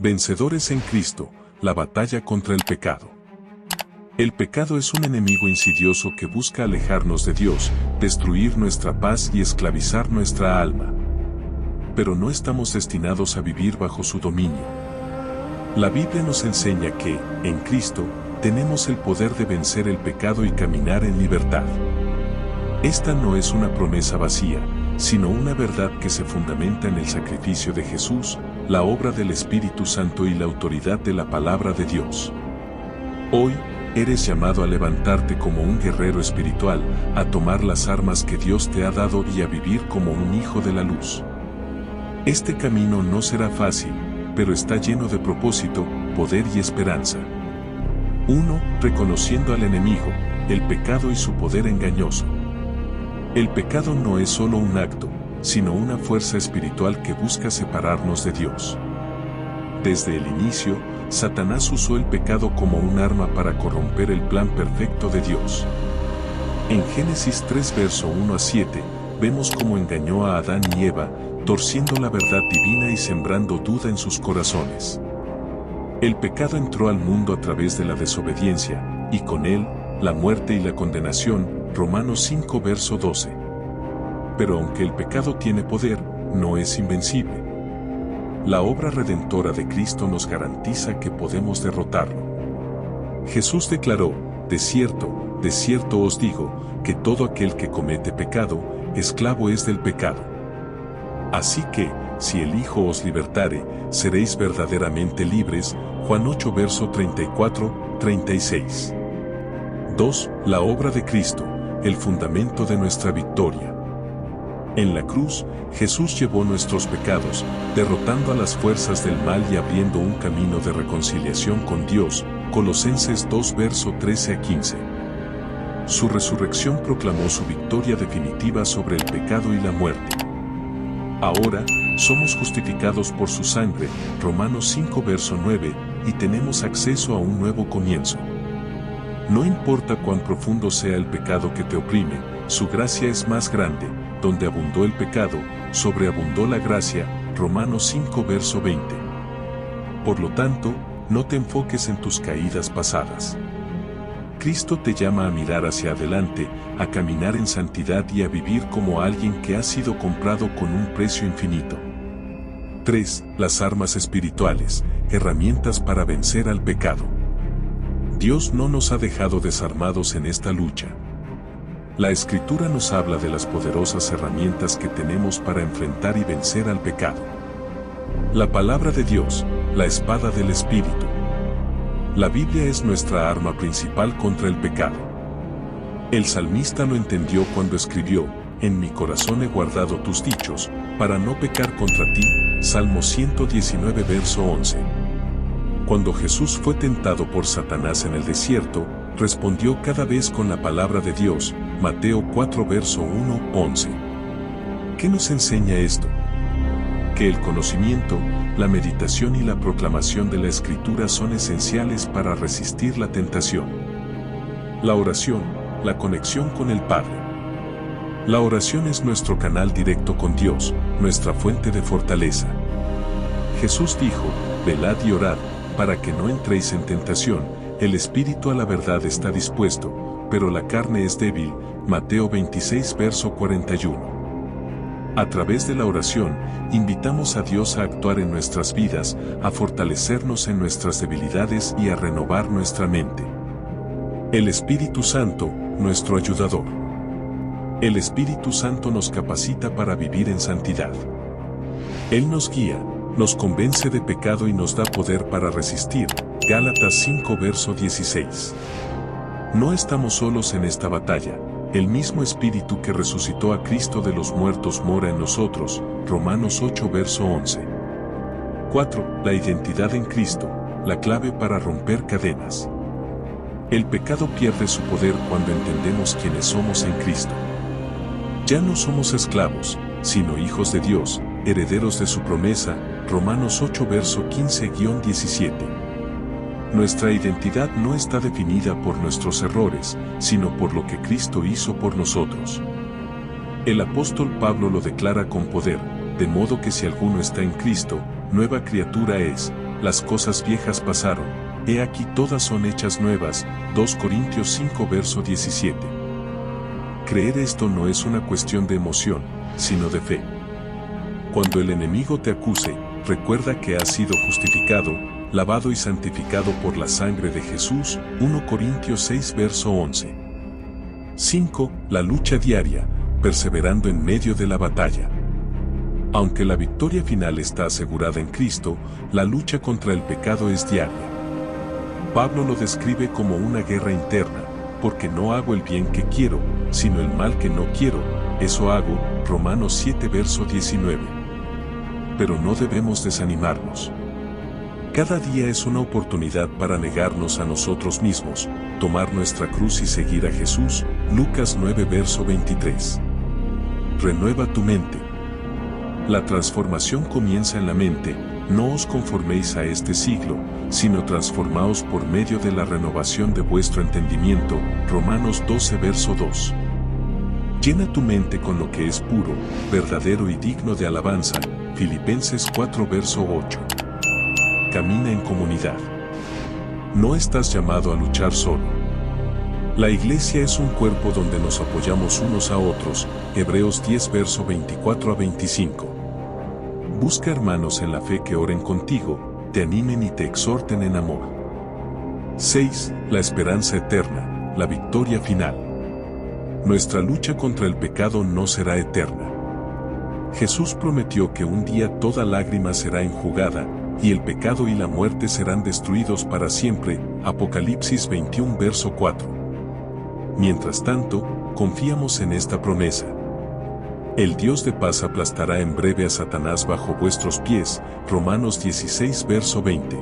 Vencedores en Cristo, la batalla contra el pecado. El pecado es un enemigo insidioso que busca alejarnos de Dios, destruir nuestra paz y esclavizar nuestra alma. Pero no estamos destinados a vivir bajo su dominio. La Biblia nos enseña que, en Cristo, tenemos el poder de vencer el pecado y caminar en libertad. Esta no es una promesa vacía, sino una verdad que se fundamenta en el sacrificio de Jesús, la obra del Espíritu Santo y la autoridad de la palabra de Dios. Hoy, eres llamado a levantarte como un guerrero espiritual, a tomar las armas que Dios te ha dado y a vivir como un hijo de la luz. Este camino no será fácil, pero está lleno de propósito, poder y esperanza. 1. Reconociendo al enemigo, el pecado y su poder engañoso. El pecado no es solo un acto, sino una fuerza espiritual que busca separarnos de Dios. Desde el inicio, Satanás usó el pecado como un arma para corromper el plan perfecto de Dios. En Génesis 3 verso 1 a 7, vemos cómo engañó a Adán y Eva, torciendo la verdad divina y sembrando duda en sus corazones. El pecado entró al mundo a través de la desobediencia, y con él, la muerte y la condenación, Romanos 5 verso 12. Pero aunque el pecado tiene poder, no es invencible. La obra redentora de Cristo nos garantiza que podemos derrotarlo. Jesús declaró, de cierto os digo, que todo aquel que comete pecado, esclavo es del pecado. Así que, si el Hijo os libertare, seréis verdaderamente libres. Juan 8 verso 34, 36. 2. La obra de Cristo, el fundamento de nuestra victoria. En la cruz, Jesús llevó nuestros pecados, derrotando a las fuerzas del mal y abriendo un camino de reconciliación con Dios. Colosenses 2 verso 13 a 15. Su resurrección proclamó su victoria definitiva sobre el pecado y la muerte. Ahora, somos justificados por su sangre, Romanos 5 verso 9, y tenemos acceso a un nuevo comienzo. No importa cuán profundo sea el pecado que te oprime, su gracia es más grande. Donde abundó el pecado, sobreabundó la gracia, Romanos 5 verso 20. Por lo tanto, no te enfoques en tus caídas pasadas. Cristo te llama a mirar hacia adelante, a caminar en santidad y a vivir como alguien que ha sido comprado con un precio infinito. 3. Las armas espirituales, herramientas para vencer al pecado. Dios no nos ha dejado desarmados en esta lucha. La Escritura nos habla de las poderosas herramientas que tenemos para enfrentar y vencer al pecado. La palabra de Dios, la espada del Espíritu. La Biblia es nuestra arma principal contra el pecado. El salmista lo entendió cuando escribió, en mi corazón he guardado tus dichos, para no pecar contra ti, Salmo 119 verso 11. Cuando Jesús fue tentado por Satanás en el desierto, respondió cada vez con la palabra de Dios, Mateo 4 verso 1, 11. ¿Qué nos enseña esto? Que el conocimiento, la meditación y la proclamación de la Escritura son esenciales para resistir la tentación. La oración, la conexión con el Padre. La oración es nuestro canal directo con Dios, nuestra fuente de fortaleza. Jesús dijo, velad y orad, para que no entréis en tentación. El espíritu a la verdad está dispuesto, pero la carne es débil. Mateo 26 verso 41. A través de la oración, invitamos a Dios a actuar en nuestras vidas, a fortalecernos en nuestras debilidades y a renovar nuestra mente. El Espíritu Santo, nuestro ayudador. El Espíritu Santo nos capacita para vivir en santidad. Él nos guía, nos convence de pecado y nos da poder para resistir. Gálatas 5 verso 16. No estamos solos en esta batalla, el mismo Espíritu que resucitó a Cristo de los muertos mora en nosotros, Romanos 8 verso 11. 4. La identidad en Cristo, la clave para romper cadenas. El pecado pierde su poder cuando entendemos quiénes somos en Cristo. Ya no somos esclavos, sino hijos de Dios, herederos de su promesa, Romanos 8 verso 15-17. Nuestra identidad no está definida por nuestros errores, sino por lo que Cristo hizo por nosotros. El apóstol Pablo lo declara con poder, de modo que si alguno está en Cristo, nueva criatura es, las cosas viejas pasaron, he aquí todas son hechas nuevas. 2 Corintios 5 verso 17. Creer esto no es una cuestión de emoción, sino de fe. Cuando el enemigo te acuse, recuerda que has sido justificado, lavado y santificado por la sangre de Jesús. 1 Corintios 6 verso 11. 5. La lucha diaria, perseverando en medio de la batalla. Aunque la victoria final está asegurada en Cristo, la lucha contra el pecado es diaria. Pablo lo describe como una guerra interna, porque no hago el bien que quiero, sino el mal que no quiero, eso hago. Romanos 7 verso 19. Pero no debemos desanimarnos. Cada día es una oportunidad para negarnos a nosotros mismos, tomar nuestra cruz y seguir a Jesús. Lucas 9 verso 23. Renueva tu mente. La transformación comienza en la mente. No os conforméis a este siglo, sino transformaos por medio de la renovación de vuestro entendimiento. Romanos 12 verso 2. Llena tu mente con lo que es puro, verdadero y digno de alabanza. Filipenses 4 verso 8. Camina en comunidad. No estás llamado a luchar solo. La iglesia es un cuerpo donde nos apoyamos unos a otros. Hebreos 10 verso 24 a 25. Busca hermanos en la fe que oren contigo, te animen y te exhorten en amor. 6. La esperanza eterna, la victoria final. Nuestra lucha contra el pecado no será eterna. Jesús prometió que un día toda lágrima será enjugada, y el pecado y la muerte serán destruidos para siempre. Apocalipsis 21 verso 4. Mientras tanto, confiamos en esta promesa. El Dios de paz aplastará en breve a Satanás bajo vuestros pies. Romanos 16 verso 20.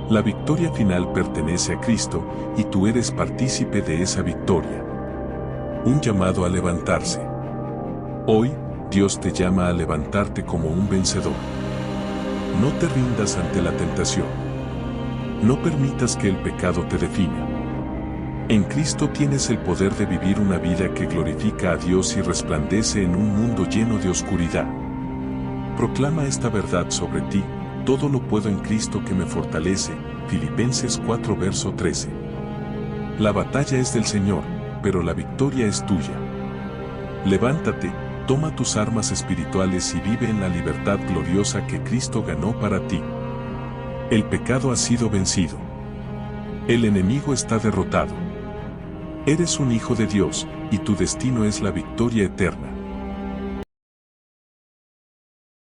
La victoria final pertenece a Cristo, y tú eres partícipe de esa victoria. Un llamado a levantarse. Hoy, Dios te llama a levantarte como un vencedor. No te rindas ante la tentación. No permitas que el pecado te defina. En Cristo tienes el poder de vivir una vida que glorifica a Dios y resplandece en un mundo lleno de oscuridad. Proclama esta verdad sobre ti: todo lo puedo en Cristo que me fortalece. Filipenses 4 verso 13. La batalla es del Señor, pero la victoria es tuya. Levántate, toma tus armas espirituales y vive en la libertad gloriosa que Cristo ganó para ti. El pecado ha sido vencido. El enemigo está derrotado. Eres un hijo de Dios, y tu destino es la victoria eterna.